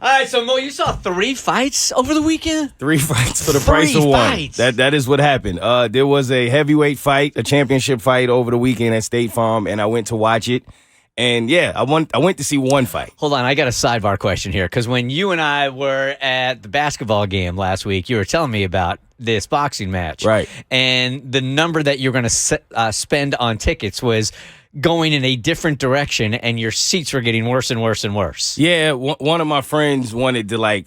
All right, so Mo, you saw 3 fights over the weekend? 3 fights for the price of 1. Fights. That is what happened. There was a heavyweight fight, a championship fight over the weekend at State Farm, and I went to watch it. And yeah, I went to see 1 fight. Hold on, I got a sidebar question here, because when you and I were at the basketball game last week, you were telling me about this boxing match. Right. And the number that you're going to spend on tickets was going in a different direction, and your seats were getting worse and worse and worse. Yeah, one of my friends wanted to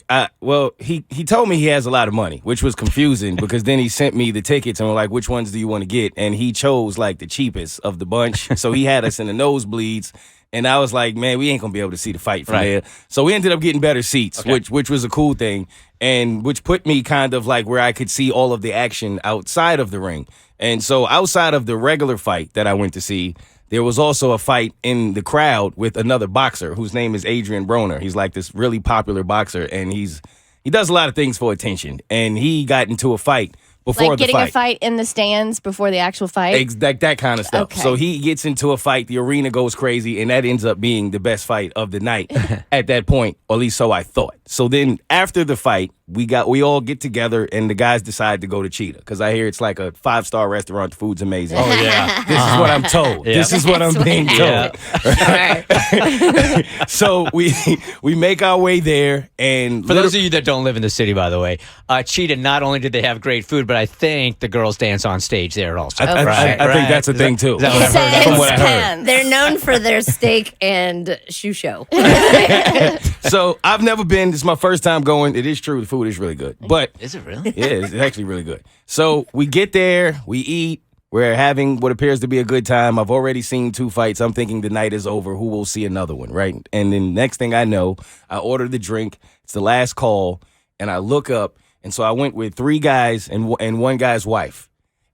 he told me he has a lot of money, which was confusing because then he sent me the tickets and was like, which ones do you want to get? And he chose like the cheapest of the bunch. So he had us in the nosebleeds. And I was like, man, we ain't going to be able to see the fight from there. So we ended up getting better seats, which was a cool thing, and which put me kind of like where I could see all of the action outside of the ring. And so outside of the regular fight that I went to see, there was also a fight in the crowd with another boxer whose name is Adrian Broner. He's like this really popular boxer, and he does a lot of things for attention. And he got into a fight before like the fight. Getting a fight in the stands before the actual fight? That kind of stuff. Okay. So he gets into a fight, the arena goes crazy, and that ends up being the best fight of the night at that point, or at least so I thought. So then after the fight, we all get together, and the guys decide to go to Cheetah, because I hear it's like a 5-star restaurant. The food's amazing. Oh, yeah. This is what I'm told. Yeah. This is what I'm being told. Yeah. So we make our way there, and For those of you that don't live in the city, by the way, Cheetah, not only did they have great food, but I think the girls dance on stage there also. I think that's a thing, too. Is that what I've heard? From what I heard. They're known for their steak and shoe show. So I've never been. This is my first time going. It is true. The food is really good. But Is it really? yeah, it's actually really good. So we get there. We eat. We're having what appears to be a good time. I've already seen 2 fights. I'm thinking the night is over. Who will see another one, right? And then next thing I know, I order the drink. It's the last call. And I look up. And so I went with 3 guys and one guy's wife.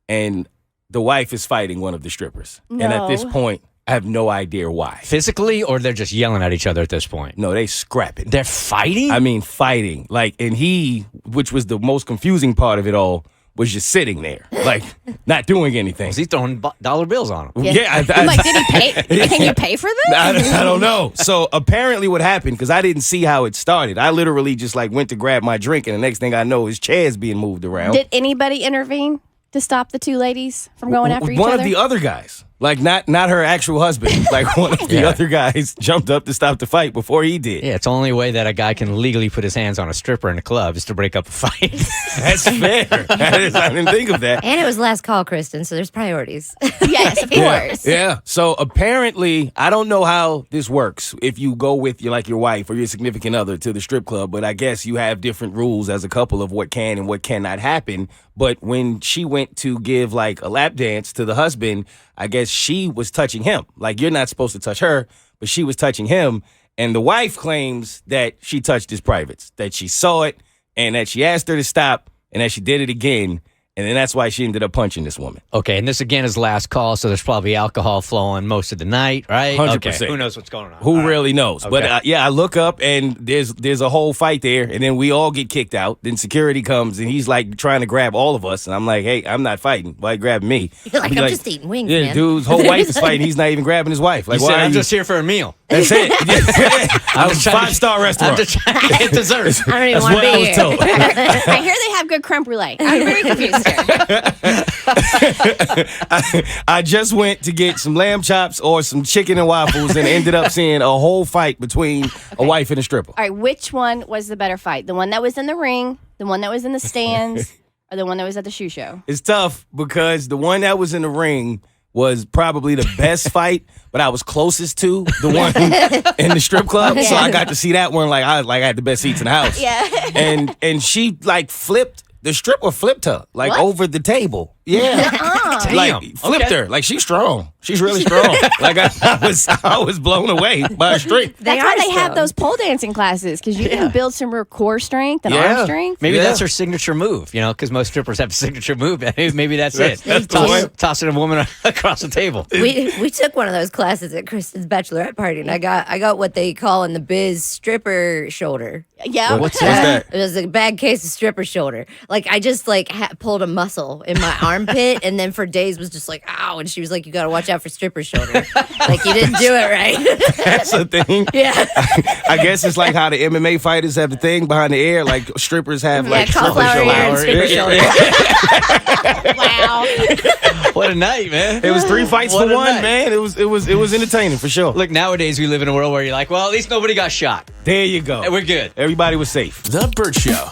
And the wife is fighting one of the strippers. No. And at this point, I have no idea why. Physically, or they're just yelling at each other at this point? No, they scrapping. They're fighting? I mean, fighting. Like, and he, which was the most confusing part of it all, was just sitting there, like, not doing anything. He's throwing dollar bills on him. Yeah. I'm like, did he pay? Can you pay for this? I don't know. So apparently what happened, because I didn't see how it started, I literally just like went to grab my drink, and the next thing I know, his chair's being moved around. Did anybody intervene to stop the 2 ladies from going after each One other? of the other guys. Like, not her actual husband. Like, one of the other guys jumped up to stop the fight before he did. Yeah, it's the only way that a guy can legally put his hands on a stripper in a club is to break up a fight. That's fair. I didn't think of that. And it was last call, Kristen, so there's priorities. Yes, of course. Yeah. So apparently, I don't know how this works if you go with your wife or your significant other to the strip club, but I guess you have different rules as a couple of what can and what cannot happen. But when she went to give like a lap dance to the husband, I guess she was touching him. Like, you're not supposed to touch her, but she was touching him. And the wife claims that she touched his privates, that she saw it, and that she asked her to stop, and that she did it again. And then that's why she ended up punching this woman. Okay, and this again is last call, so there's probably alcohol flowing most of the night, right? 100%. Okay. Who knows what's going on? Who All right. really knows? Okay. But I look up and there's a whole fight there, and then we all get kicked out. Then security comes and he's like trying to grab all of us, and I'm like, hey, I'm not fighting. Why you grabbing me? You're like, He's I'm just eating wings, Yeah, man. dude's whole wife is fighting. He's not even grabbing his wife. Like, You why said, are I'm you? just here for a meal. That's it. I was trying to- 5-star I'm restaurant. just trying to get dessert. I don't even That's want what to I be was here. told. I hear they have good creme brulee. I'm very confused here. I just went to get some lamb chops or some chicken and waffles and ended up seeing a whole fight between a wife and a stripper. All right, which one was the better fight? The one that was in the ring, the one that was in the stands, or the one that was at the shoe show? It's tough because the one that was in the ring was probably the best fight, but I was closest to the one in the strip club. So I got to see that one. I had the best seats in the house. Yeah. And she like flipped. The stripper flipped her like What? over the table. Yeah. Like Damn. flipped Okay. her. Like, she's strong. She's really strong. Like I was blown away by her strength. That's why they have those pole dancing classes, because you can build some real core strength and Yeah. arm strength. Maybe Yeah. that's her signature move, because most strippers have a signature move. Maybe that's it. That's the one. Tossing a woman across the table. We took one of those classes at Kristen's bachelorette party, and I got what they call in the biz stripper shoulder. Yeah. What's that? It was a bad case of stripper shoulder. Like, I just pulled a muscle in my armpit, and then for days was just like, ow. And she was like, you got to watch out for stripper shoulder. Like, you didn't do it right. That's the thing. Yeah. I guess it's like how the MMA fighters have the thing behind the ear, like strippers have like stripper cauliflower ear and stripper shoulder. Wow. What a night, man. It was 3 fights What for a one, night. man. It was entertaining for sure. Look, nowadays we live in a world where you're like, well, at least nobody got shot. There you go. We're good. Everybody was safe. The Bert Show.